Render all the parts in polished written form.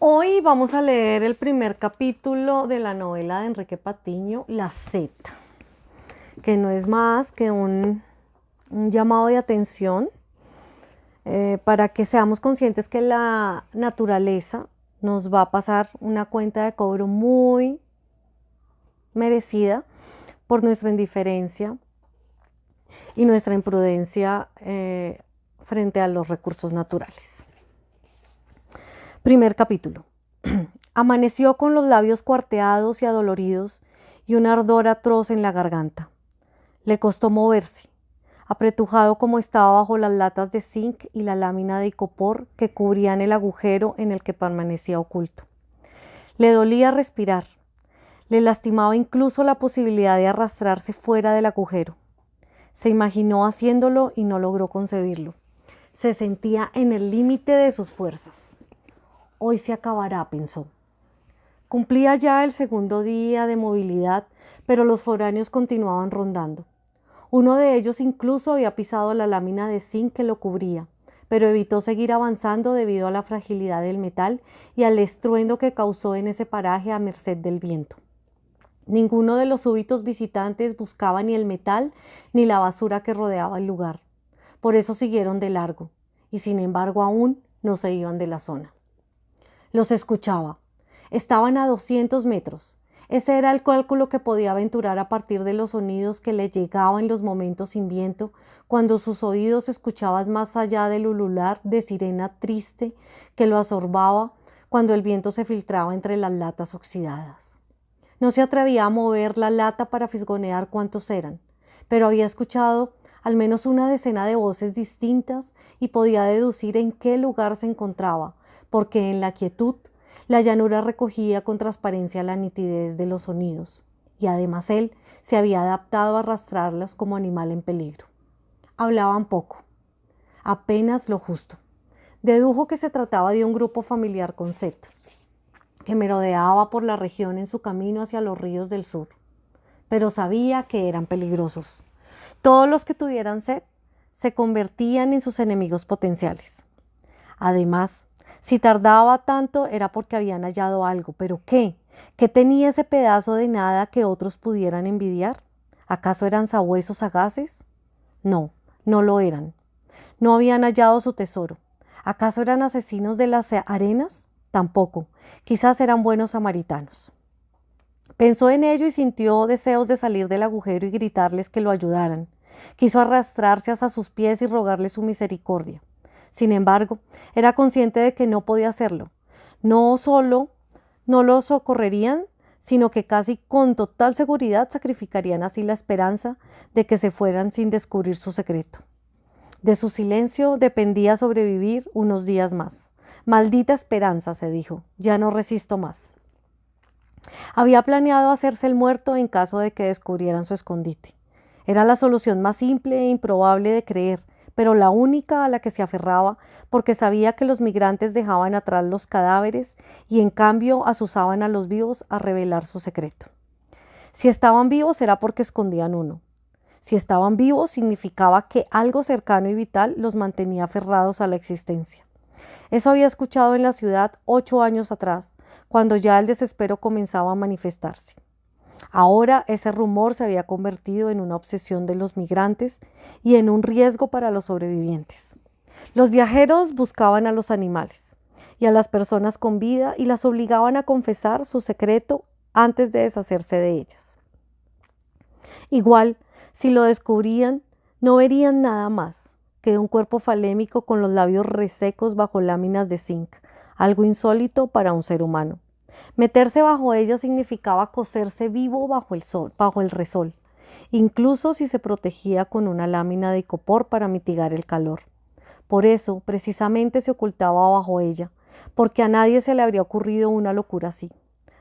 Hoy vamos a leer el primer capítulo de la novela de Enrique Patiño, La Sed, que no es más que un llamado de atención para que seamos conscientes que la naturaleza nos va a pasar una cuenta de cobro muy merecida por nuestra indiferencia y nuestra imprudencia frente a los recursos naturales. Primer capítulo. Amaneció con los labios cuarteados y adoloridos y un ardor atroz en la garganta. Le costó moverse, apretujado como estaba bajo las latas de zinc y la lámina de icopor que cubrían el agujero en el que permanecía oculto. Le dolía respirar. Le lastimaba incluso la posibilidad de arrastrarse fuera del agujero. Se imaginó haciéndolo y no logró concebirlo. Se sentía en el límite de sus fuerzas. Hoy se acabará, pensó. Cumplía ya el segundo día de movilidad, pero los foráneos continuaban rondando. Uno de ellos incluso había pisado la lámina de zinc que lo cubría, pero evitó seguir avanzando debido a la fragilidad del metal y al estruendo que causó en ese paraje a merced del viento. Ninguno de los súbitos visitantes buscaba ni el metal ni la basura que rodeaba el lugar. Por eso siguieron de largo, y sin embargo aún no se iban de la zona. Los escuchaba. Estaban a 200 metros. Ese era el cálculo que podía aventurar a partir de los sonidos que le llegaban en los momentos sin viento, cuando sus oídos escuchaban más allá del ulular de sirena triste que lo asorbaba cuando el viento se filtraba entre las latas oxidadas. No se atrevía a mover la lata para fisgonear cuántos eran, pero había escuchado al menos una decena de voces distintas y podía deducir en qué lugar se encontraba, porque en la quietud la llanura recogía con transparencia la nitidez de los sonidos, y además él se había adaptado a arrastrarlos como animal en peligro. Hablaban poco, apenas lo justo. Dedujo que se trataba de un grupo familiar con sed, que merodeaba por la región en su camino hacia los ríos del sur, pero sabía que eran peligrosos. Todos los que tuvieran sed se convertían en sus enemigos potenciales. Además, si tardaba tanto era porque habían hallado algo. ¿Pero qué? ¿Qué tenía ese pedazo de nada que otros pudieran envidiar? ¿Acaso eran sabuesos sagaces? No, no lo eran. No habían hallado su tesoro. ¿Acaso eran asesinos de las arenas? Tampoco. Quizás eran buenos samaritanos. Pensó en ello y sintió deseos de salir del agujero y gritarles que lo ayudaran. Quiso arrastrarse hasta sus pies y rogarles su misericordia. Sin embargo, era consciente de que no podía hacerlo. No solo no lo socorrerían, sino que casi con total seguridad sacrificarían así la esperanza de que se fueran sin descubrir su secreto. De su silencio dependía sobrevivir unos días más. Maldita esperanza, se dijo, ya no resisto más. Había planeado hacerse el muerto en caso de que descubrieran su escondite. Era la solución más simple e improbable de creer, pero la única a la que se aferraba, porque sabía que los migrantes dejaban atrás los cadáveres y en cambio asusaban a los vivos a revelar su secreto. Si estaban vivos era porque escondían uno. Si estaban vivos significaba que algo cercano y vital los mantenía aferrados a la existencia. Eso había escuchado en la ciudad 8 años atrás, cuando ya el desespero comenzaba a manifestarse. Ahora ese rumor se había convertido en una obsesión de los migrantes y en un riesgo para los sobrevivientes. Los viajeros buscaban a los animales y a las personas con vida y las obligaban a confesar su secreto antes de deshacerse de ellas. Igual, si lo descubrían, no verían nada más que un cuerpo falémico con los labios resecos bajo láminas de zinc, algo insólito para un ser humano. Meterse bajo ella significaba cocerse vivo bajo el resol, incluso si se protegía con una lámina de icopor para mitigar el calor. Por eso, precisamente se ocultaba bajo ella, porque a nadie se le habría ocurrido una locura así.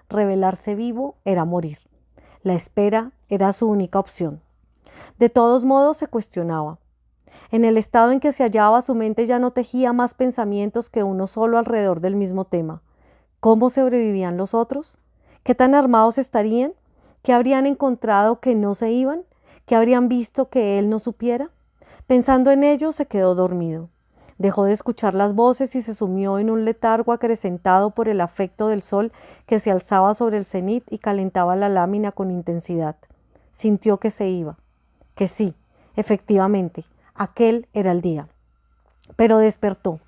Revelarse vivo era morir. La espera era su única opción. De todos modos se cuestionaba. En el estado en que se hallaba, su mente ya no tejía más pensamientos que uno solo alrededor del mismo tema. ¿Cómo sobrevivían los otros? ¿Qué tan armados estarían? ¿Qué habrían encontrado que no se iban? ¿Qué habrían visto que él no supiera? Pensando en ello, se quedó dormido. Dejó de escuchar las voces y se sumió en un letargo acrecentado por el afecto del sol que se alzaba sobre el cenit y calentaba la lámina con intensidad. Sintió que se iba, que sí, efectivamente, aquel era el día. Pero despertó.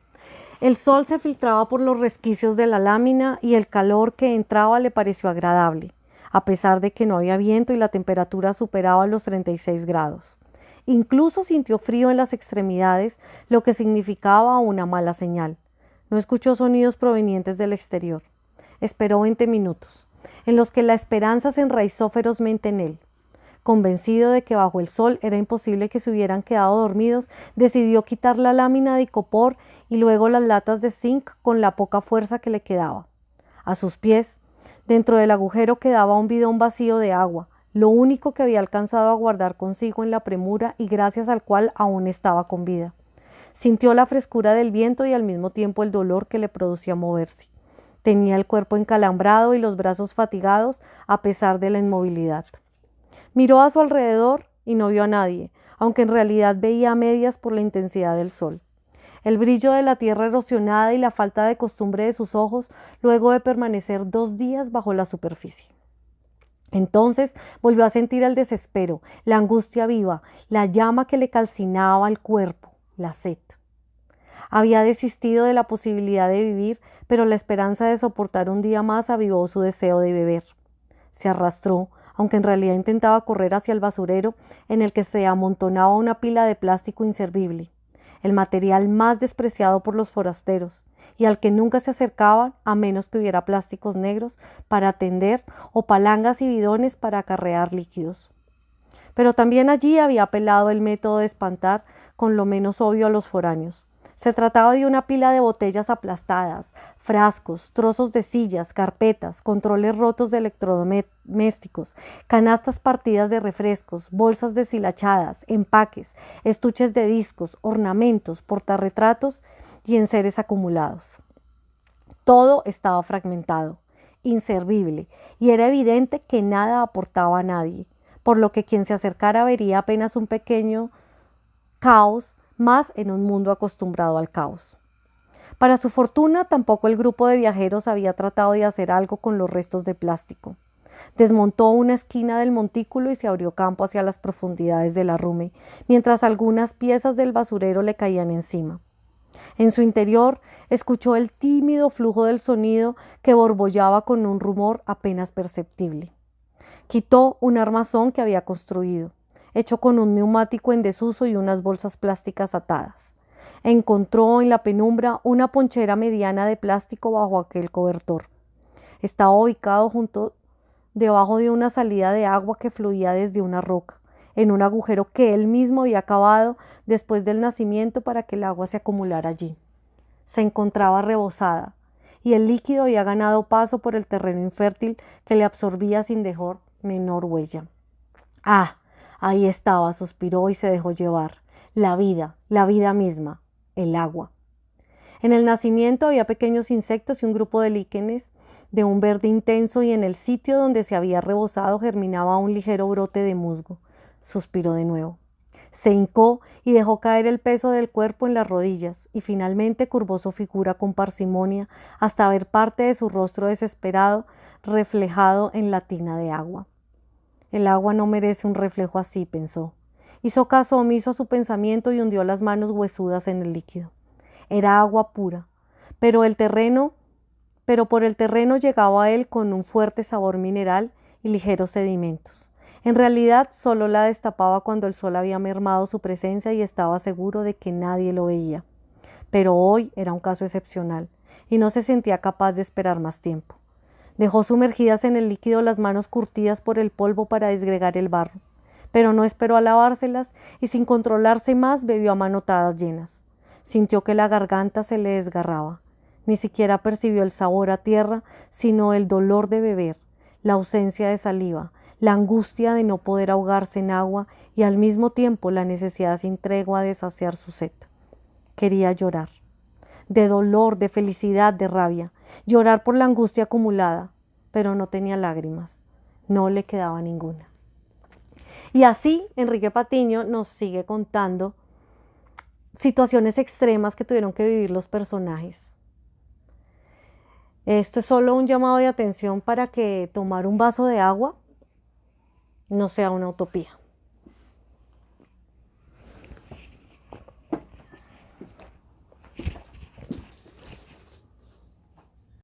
El sol se filtraba por los resquicios de la lámina y el calor que entraba le pareció agradable, a pesar de que no había viento y la temperatura superaba los 36 grados. Incluso sintió frío en las extremidades, lo que significaba una mala señal. No escuchó sonidos provenientes del exterior. Esperó 20 minutos, en los que la esperanza se enraizó ferozmente en él. Convencido de que bajo el sol era imposible que se hubieran quedado dormidos, decidió quitar la lámina de icopor y luego las latas de zinc con la poca fuerza que le quedaba. A sus pies, dentro del agujero quedaba un bidón vacío de agua, lo único que había alcanzado a guardar consigo en la premura y gracias al cual aún estaba con vida. Sintió la frescura del viento y al mismo tiempo el dolor que le producía moverse. Tenía el cuerpo encalambrado y los brazos fatigados a pesar de la inmovilidad. Miró a su alrededor y no vio a nadie, aunque en realidad veía a medias por la intensidad del sol. El brillo de la tierra erosionada y la falta de costumbre de sus ojos luego de permanecer 2 días bajo la superficie. Entonces volvió a sentir el desespero, la angustia viva, la llama que le calcinaba el cuerpo, la sed. Había desistido de la posibilidad de vivir, pero la esperanza de soportar un día más avivó su deseo de beber. Se arrastró, aunque en realidad intentaba correr hacia el basurero, en el que se amontonaba una pila de plástico inservible, el material más despreciado por los forasteros, y al que nunca se acercaban a menos que hubiera plásticos negros para tender o palangas y bidones para acarrear líquidos. Pero también allí había apelado el método de espantar con lo menos obvio a los foráneos. Se trataba de una pila de botellas aplastadas, frascos, trozos de sillas, carpetas, controles rotos de electrodomésticos, canastas partidas de refrescos, bolsas deshilachadas, empaques, estuches de discos, ornamentos, portarretratos y enseres acumulados. Todo estaba fragmentado, inservible, y era evidente que nada aportaba a nadie, por lo que quien se acercara vería apenas un pequeño caos más en un mundo acostumbrado al caos. Para su fortuna, tampoco el grupo de viajeros había tratado de hacer algo con los restos de plástico. Desmontó una esquina del montículo y se abrió campo hacia las profundidades del arrume, mientras algunas piezas del basurero le caían encima. En su interior escuchó el tímido flujo del sonido que borbollaba con un rumor apenas perceptible. Quitó un armazón que había construido, hecho con un neumático en desuso y unas bolsas plásticas atadas. Encontró en la penumbra una ponchera mediana de plástico bajo aquel cobertor. Estaba ubicado debajo de una salida de agua que fluía desde una roca, en un agujero que él mismo había cavado después del nacimiento para que el agua se acumulara allí. Se encontraba rebosada, y el líquido había ganado paso por el terreno infértil que le absorbía sin dejar menor huella. ¡Ah! Ahí estaba, suspiró y se dejó llevar. La vida misma, el agua. En el nacimiento había pequeños insectos y un grupo de líquenes de un verde intenso y en el sitio donde se había rebosado germinaba un ligero brote de musgo. Suspiró de nuevo. Se hincó y dejó caer el peso del cuerpo en las rodillas y finalmente curvó su figura con parsimonia hasta ver parte de su rostro desesperado reflejado en la tina de agua. El agua no merece un reflejo así, pensó. Hizo caso omiso a su pensamiento y hundió las manos huesudas en el líquido. Era agua pura, pero por el terreno llegaba a él con un fuerte sabor mineral y ligeros sedimentos. En realidad solo la destapaba cuando el sol había mermado su presencia y estaba seguro de que nadie lo veía. Pero hoy era un caso excepcional y no se sentía capaz de esperar más tiempo. Dejó sumergidas en el líquido las manos curtidas por el polvo para desgregar el barro, pero no esperó a lavárselas y sin controlarse más bebió a manotadas llenas. Sintió que la garganta se le desgarraba. Ni siquiera percibió el sabor a tierra, sino el dolor de beber, la ausencia de saliva, la angustia de no poder ahogarse en agua y al mismo tiempo la necesidad sin tregua de saciar su sed. Quería llorar. De dolor, de felicidad, de rabia. Llorar por la angustia acumulada, pero no tenía lágrimas. No le quedaba ninguna. Y así Enrique Patiño nos sigue contando situaciones extremas que tuvieron que vivir los personajes. Esto es solo un llamado de atención para que tomar un vaso de agua no sea una utopía.